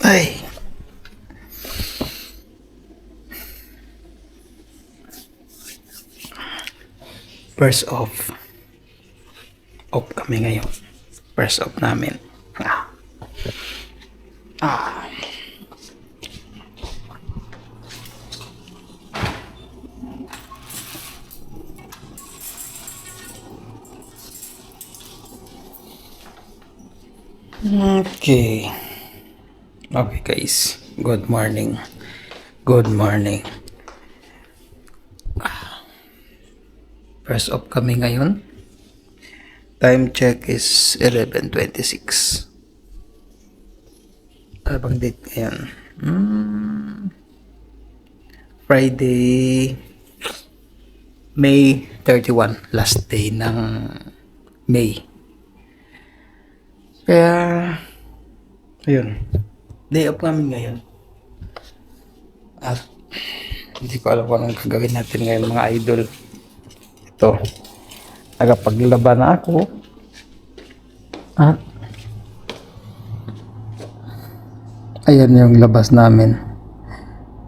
Ay. First off. Off kami ngayon. First off namin. Ah. Ah. Okay. Okay guys. Good morning. Good morning. First off kami ngayon. Time check is 11:26. Ano bang date ngayon? Friday, May 31. Last day ng May. Kaya, ayun. Day off namin ngayon. At, hindi ko alam kung anong gagawin natin ngayon mga idol. Ito. Nagapaglaba na ako. At, ayan yung labas namin.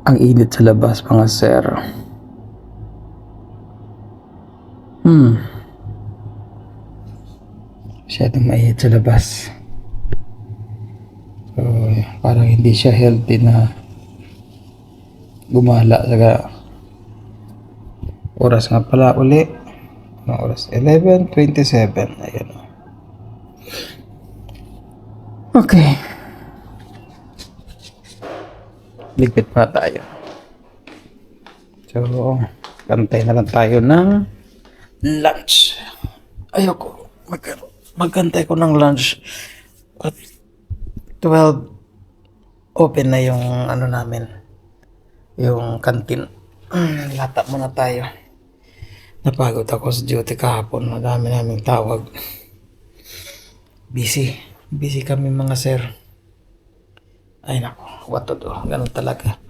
Ang init sa labas mga sir. Masyadong mainit sa labas. So, parang hindi siya healthy na gumala. Saka oras nga pala uli. Anong oras? 11:27. Ayan. Okay. Ligpit pa tayo. So, kantay na lang tayo ng lunch. Ayoko. Magkantay ko ng lunch. At 12 open na yung ano namin. Yung canteen. Lata muna tayo. Napagod ako sa duty kahapon. Madami naming tawag. Busy. Busy kami mga sir. Ay nako, what to do? Ganun talaga.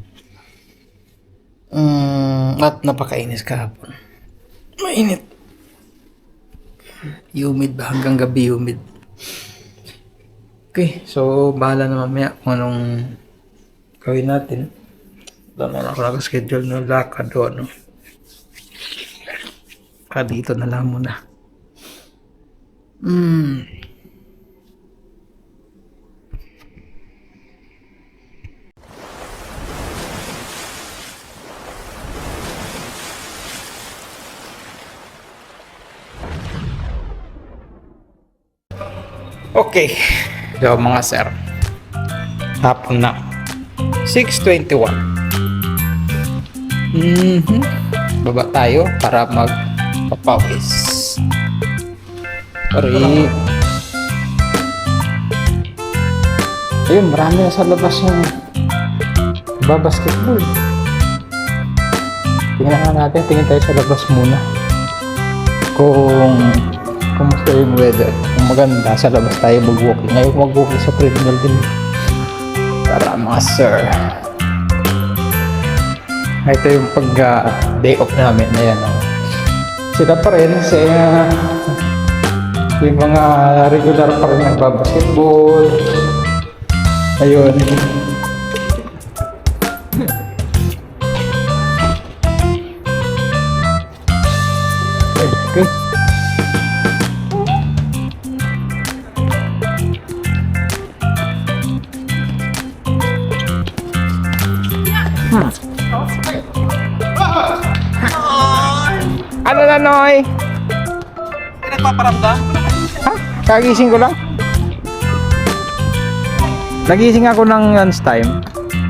At napakainis kahapon. Mainit. Humid ba? Hanggang gabi humid. Okay, so bahala na mamaya kung anong gawin natin. Wala na ako nakaschedule ng lakad o ano. Dito na lang muna. Okay. So mga sir. Hapon na. 6:21. Baba tayo para magpapawis. Sorry. Ayun, marami na sa labas yung basketball. Tingnan natin, tingin tayo sa labas muna. Kumusta yung weather. Kung maganda, sa labas tayo mag-walking. Ngayon mag-walking sa treadmill din. Para mga sir. Ito yung pag-day off namin. Ayan. Sila pa rin. Yung mga regular pa rin nagbabasketball. Ayun. Okay. Ano na, Noy? Nagpaparamdam? Ha? Kagising ko lang. Nagising ako ng lunchtime.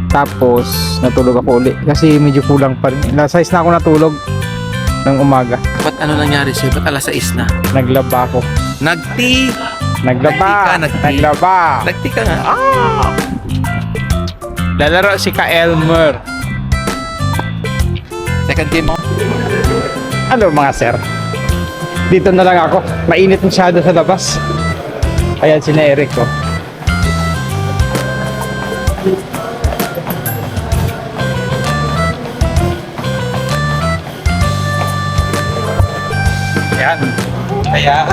Tapos, natulog ako ulit. Kasi medyo kulang pa rin. Last size na ako natulog ng umaga. Ba't ano nangyari sa'yo? Ba't alas 6 na? Naglaba ako. Nagti Naglaba. Nagti ka nga. Lalaro si Ka-Elmer. Second game mo? Ano mga sir? Dito na lang ako. Mainit masyado sa labas. Ayan si Eric ko. Kaya,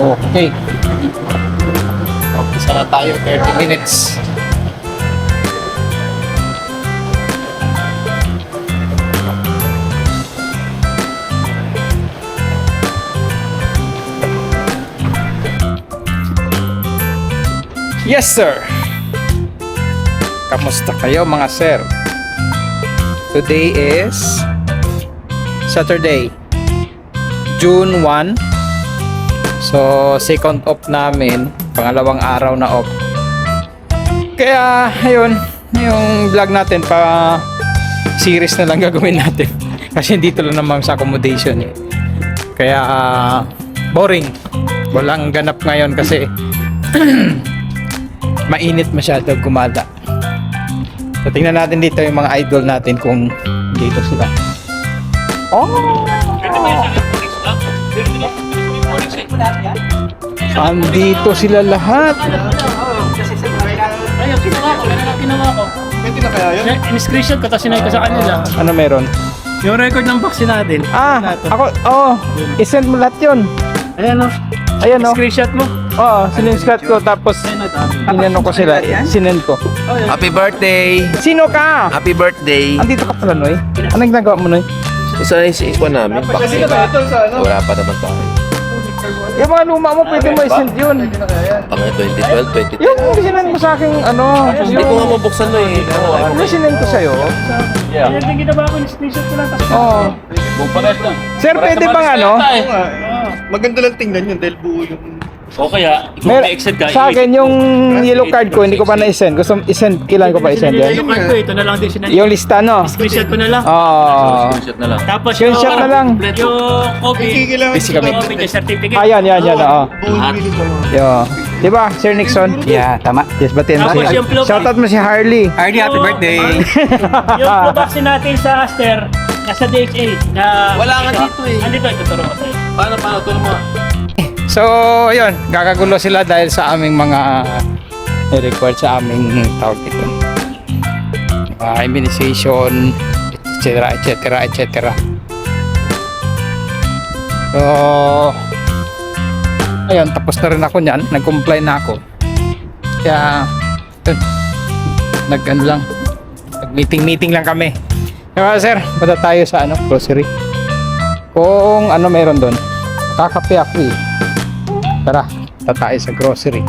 okay. Umpisa na tayo, 30 minutes. Yes, sir. Kamusta kayo mga sir? Today is Saturday, June 1. So, second off namin, pangalawang araw na off. Kaya, ayun, yung vlog natin pa series na lang gagawin natin. Kasi dito lang naman sa accommodation eh. Kaya, boring. Walang ganap ngayon kasi mainit masyado gumala. So, tingnan natin dito yung mga idol natin kung dito sila. Oh! Andito sila lahat. Ayun, ginawa ko. Pwede na kaya yun? In-screenshot ko, tapos sinay ko sa kanila. Ano meron? Yung record ng vaccine natin. Ako, isend mo lahat yun. Ayan o. Ayan o. Screenshot mo. Sininscreenshot ko tapos inano ko sila, sinend ko. Happy birthday! Sino ka? Happy birthday! Andito ka pala, Noy. Anong ginagawa mo, Noy? Isa na yung ikuan namin. Pwede na kaya ito sa ano? Wala pa naman tayo. Yung mga luma mo, pwede mo isend yun. Pang 2012, 2010. Yung sinend mo sa akin, ano, Hindi ko nga mabuksan no eh. yung sinend ko sa'yo. Ayan din ginawa ko, in-screenshot ko lang. Tapos Sir, pwede bang ano? Oo nga. Maganda lang tingnan yun dahil buo yung... o kaya, Mer- sa akin, yung yellow card ko, hindi ko pa na-isend. Gusto isend, kailan ko pa isend yan? yung card ko, ito na lang din sinay. Yung lista, no? Screenshot ko na lang. Oo. na lang. Tapos Screenshot na lang. yung copy, Busy kami. copy yung certificate. Ayan, oo. Buong minute mo. Yo. Diba, Sir Nixon? Yeah, tama. Yes, batin mo Tapos yung si... flow- Shoutout mo si Harley. Hardy, happy birthday! Yung flu vaccine natin sa Aster, nasa DHA. Na, Wala nga dito eh. Andito, ituturo ko sa'yo. Paano, tulong mo? So, ayun, kakagulo sila dahil sa aming mga record sa aming tawag ito. Immunization, etc. So, ayun, tapos na rin ako niyan. Nag-comply na ako. Kaya, yun, nag-meeting lang kami. Kaya sir, punta tayo sa grocery. Kung ano meron doon, kakape ako eh. Tara, tayo sa grocery.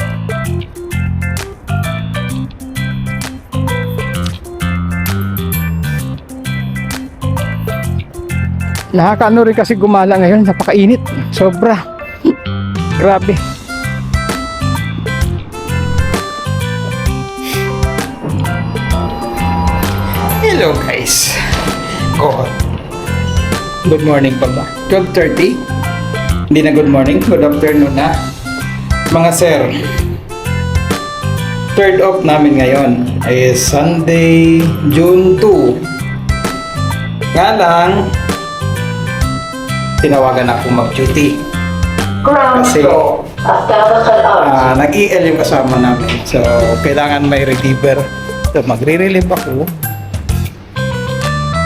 Nakakaano rin kasi gumala ngayon, napakainit. Sobra. Grabe. Hello guys. Good morning pa ba? 12:30? Hindi na good morning, good afternoon na. Mga sir, third off namin ngayon ay Sunday, June 2. Nga lang, tinawagan ako mag-duty. Kasi nag-EL yung kasama namin. So, kailangan may reliever. So, magre-relieve ako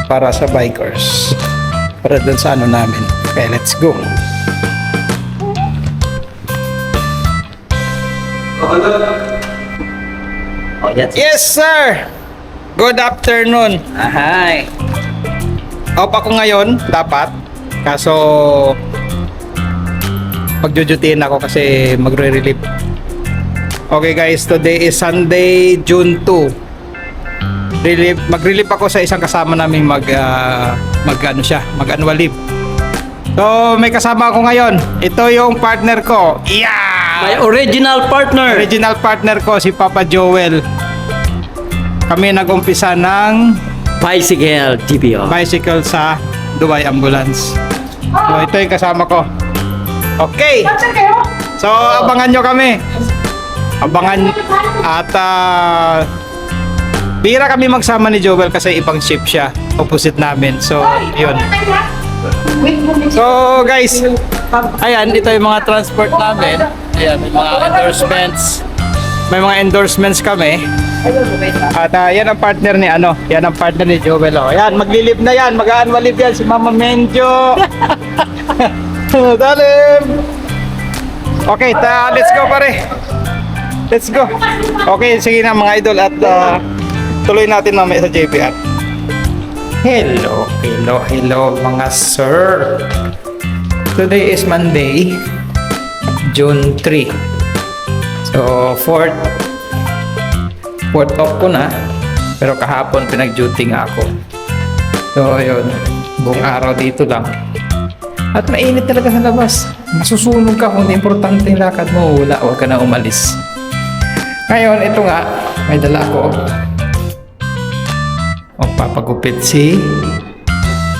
para sa bikers. Para dun sa namin. Okay, let's go. Yes, sir! Good afternoon. Hi! Off ako ngayon, dapat. Kaso, magjujutiin ako kasi magre-relieve. Okay guys, today is Sunday, June 2. Mag-relieve ako sa isang kasama namin mag-annual leave. So, may kasama ako ngayon. Ito yung partner ko. Yeah! My original partner. Original partner ko, si Papa Joel. Kami nag-umpisa ng Bicycle TPO. bicycle sa Dubai Ambulance. So, ito yung kasama ko. Okay. So, abangan nyo kami. Abangan at bihira kami magsama ni Joel kasi ibang ship siya. Opposite namin. So, yun. So, guys, ayan, ito yung mga transport namin. Ayan, may mga endorsements. May mga endorsements kami. At yan ang partner ni yan ang partner ni Joel. Oh. Ayan, maglilib na yan. Mag-aanwal live yan si Mama Menjo. Dalim. Okay, let's go pare. Let's go. Okay, sige na mga idol at tuloy natin mamaya sa JPR. Hello mga sir. Today is Monday, June 3. So, fourth off ko na. Pero kahapon pinag-duty nga ako. So, ayun. Buong araw dito lang. At mainit talaga sa labas. Masusunog ka kung importante yung lakad mo. Wala, huwag ka na umalis. Ngayon, ito nga. May dala ako. Papagupit si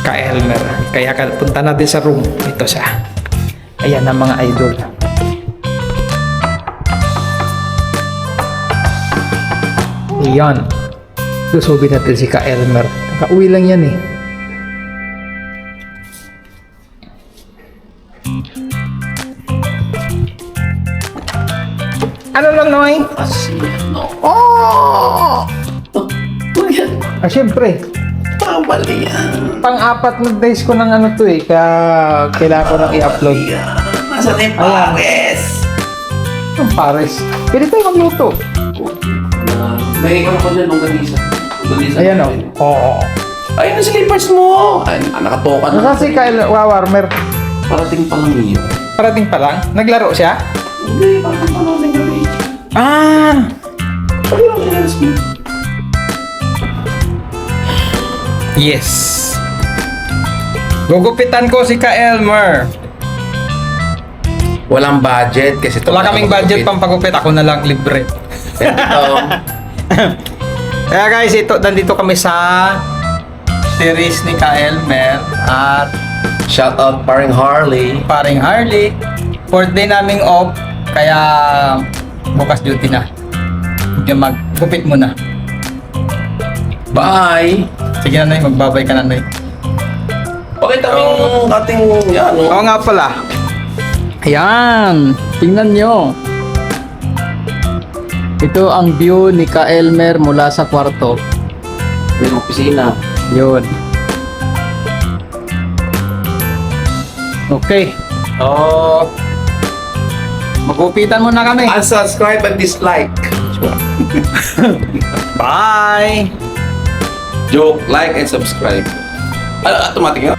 Ka-Elmer. Kaya punta natin sa room. Ito siya. Ayan ang mga idol. Ayan. Susubin natin si Ka-Elmer. Kauwi lang yan eh. Ano lang, Noy? Oh! Siyempre. Mali yan. Pang-apat na days ko ng to eh. Kaya kailangan ko nang i-upload. Nasa na yung pawis? Ang pares. Pwede tayo magluto. May ikaw ko dyan nung ganisa. Ayan o. Oo. Ayun na slippers mo. Ay, nakatoka na. Kasi Kyle Warmer. Parating pa lang yun. Parating pa lang. Naglaro siya? Hindi, parating pa lang sa gabi. Ah! Sabi lang kinalas mo. Yes. Gugupitan ko si Ka-Elmer. Walang budget kasi Wala kaming budget pampagupit. Ako na lang libre. Ito. Kaya guys, nandito kami sa series ni Ka-Elmer at Shout out paring Harley. paring Harley. 4th day naming off, kaya bukas duty na. Hindi maggupit muna. Bye! Sige na, Noy, magbabay ka na, Noy. Pakita mo yung ating yan, no? Oo nga pala. Ayan, tingnan nyo. Ito ang view ni Ka-Elmer mula sa kwarto. May opisina. Yun. Okay. So, magupitan muna kami. Unsubscribe and dislike. Bye! Joke, like, and subscribe. Automatic yun?